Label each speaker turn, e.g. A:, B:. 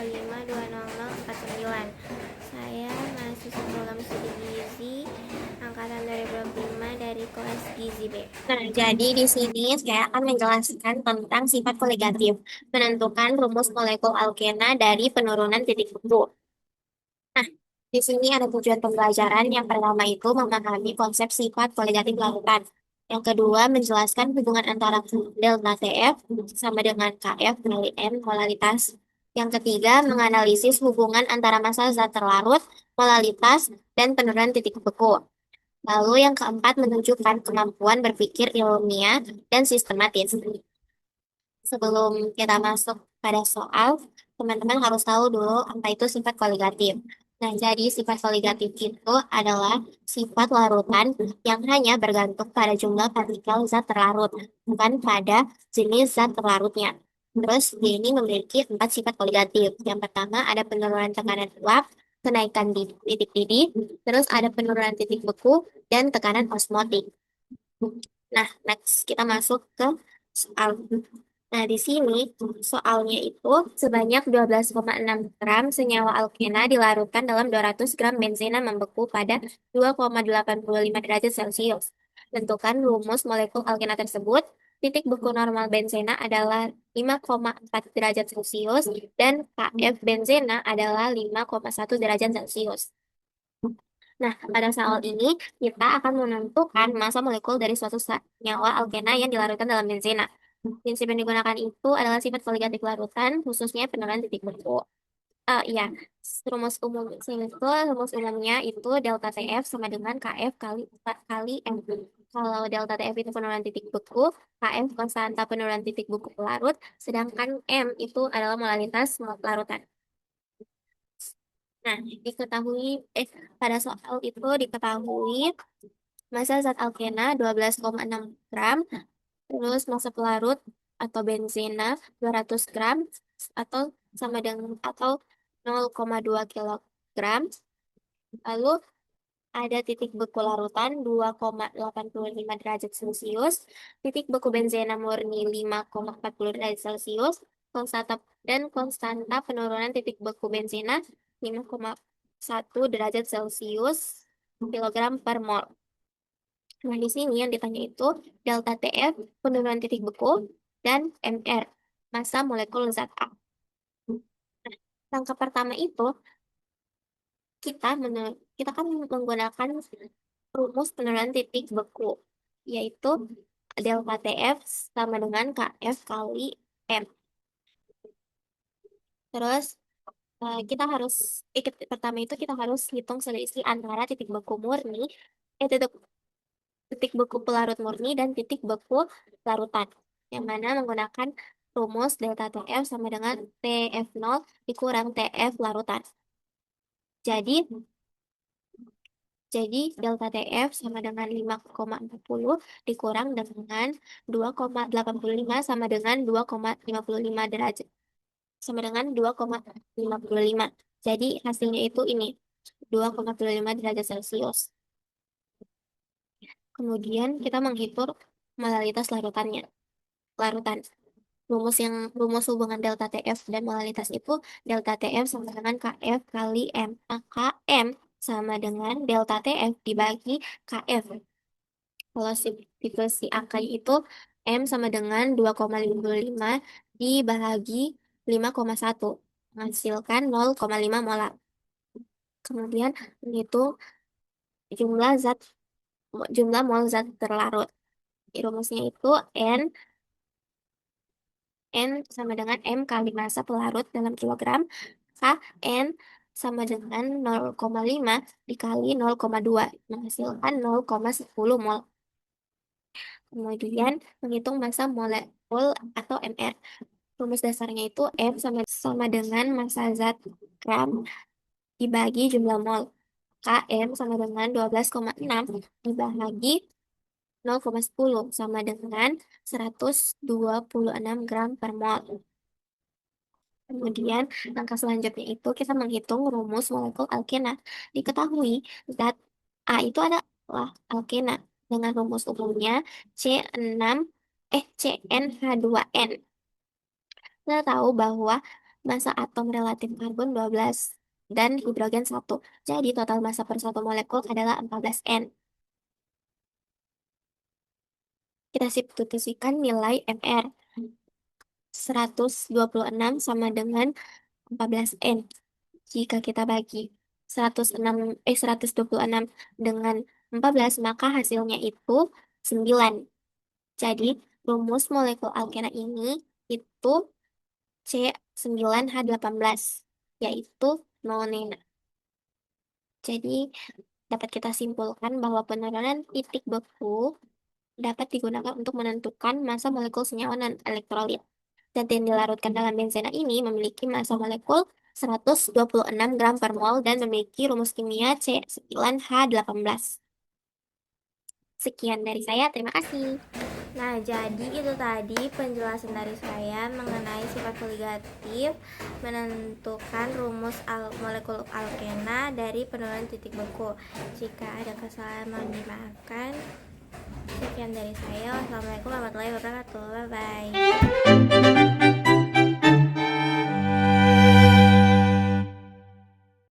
A: 2005499. Saya mahasiswa program studi gizi angkatan 2025 dari kelas Gizi B.
B: Nah, jadi di sini saya akan menjelaskan tentang sifat koligatif, menentukan rumus molekul alkena dari penurunan titik kumpul. Nah, di sini ada tujuan pembelajaran. Yang pertama itu memahami konsep sifat koligatif larutan. Yang kedua, menjelaskan hubungan antara delta TF sama dengan KF kali M molalitas. Yang ketiga, menganalisis hubungan antara massa zat terlarut, molalitas, dan penurunan titik beku. Lalu yang keempat, menunjukkan kemampuan berpikir ilmiah dan sistematis. Sebelum kita masuk pada soal, teman-teman harus tahu dulu apa itu sifat koligatif. Nah, jadi sifat koligatif itu adalah sifat larutan yang hanya bergantung pada jumlah partikel zat terlarut, bukan pada jenis zat terlarutnya. Terus, dia ini memiliki empat sifat koligatif. Yang pertama ada penurunan tekanan uap, kenaikan di titik didih, terus ada penurunan titik beku, dan tekanan osmotik. Nah, next kita masuk ke soal. Nah, di sini soalnya itu sebanyak 12,6 gram senyawa alkena dilarutkan dalam 200 gram benzena membeku pada 2,85 derajat Celcius. Tentukan rumus molekul alkena tersebut. Titik beku normal benzena adalah 5,4 derajat Celcius dan KF benzena adalah 5,1 derajat Celcius. Nah, pada soal ini kita akan menentukan massa molekul dari suatu senyawa alkena yang dilarutkan dalam benzena. Prinsip yang digunakan itu adalah sifat koligatif larutan, khususnya penurunan titik beku. Iya, rumus umum itu rumus umumnya itu delta TF sama dengan KF kali 4 kali M. Kalau delta TF itu penurunan titik beku, KF konstanta penurunan titik beku pelarut, sedangkan M itu adalah molalitas larutan. Nah, pada soal itu diketahui massa zat alkena 12,6 gram, terus massa pelarut atau benzena 200 gram atau sama dengan atau 0,2 kilogram. Lalu ada titik beku larutan 2,85 derajat Celcius, titik beku benzena murni 5,40 derajat Celcius, konstanta konstanta penurunan titik beku benzena 5,1 derajat Celcius kilogram per mol. Nah, di sini yang ditanya itu delta TF, penurunan titik beku, dan MR, massa molekul zat A. Langkah pertama itu kita kan menggunakan rumus penurunan titik beku, yaitu delta TF sama dengan KF kali M. Terus pertama itu kita harus hitung selisih antara titik beku murni, titik titik beku pelarut murni dan titik beku larutan, yang mana menggunakan rumus delta TF sama dengan TF0 dikurang TF larutan. Jadi, delta TF sama dengan 5,40 dikurang dengan 2,85 sama dengan 2,55 derajat. Sama dengan 2,55. Jadi hasilnya itu ini, 2,55 derajat Celcius. Kemudian kita menghitung molalitas larutan. Rumus hubungan delta TF dan molalitas itu delta TF sama dengan KF kali M. Maka M sama dengan delta TF dibagi KF. Kalau tipe si angka itu M sama dengan 2,55 dibagi 5,1 menghasilkan 0,5 molar. Kemudian menghitung jumlah zat jumlah mol zat terlarut. Rumusnya itu N sama dengan M kali massa pelarut dalam kilogram, K N sama dengan 0,5 dikali 0,2 menghasilkan 0,10 mol. Kemudian menghitung massa molekul atau MR. Rumus dasarnya itu M sama dengan massa zat gram dibagi jumlah mol. Km sama dengan 12,6 dibagi 0,10 sama dengan 126 gram per mol. Kemudian, langkah selanjutnya itu kita menghitung rumus molekul alkena. Diketahui zat A itu adalah alkena dengan rumus umumnya C6 CnH2n. Kita tahu bahwa massa atom relatif karbon 12 dan hidrogen 1. Jadi total massa per satu molekul adalah 14N. Kita substitusikan nilai MR. 126 sama dengan 14N. Jika kita bagi 126 dengan 14, maka hasilnya itu 9. Jadi, rumus molekul alkena ini itu C9H18, yaitu nonena. Jadi, dapat kita simpulkan bahwa penurunan titik beku dapat digunakan untuk menentukan massa molekul senyawa non-elektrolit. Zat yang dilarutkan dalam benzena ini memiliki massa molekul 126 gram per mol dan memiliki rumus kimia C9H18. Sekian dari saya, terima kasih.
A: Nah, jadi itu tadi penjelasan dari saya mengenai sifat koligatif menentukan rumus molekul alkena dari penurunan titik beku. Jika ada kesalahan mohon dimaafkan. Sekian dari saya. Wassalamualaikum warahmatullahi wabarakatuh. Bye bye.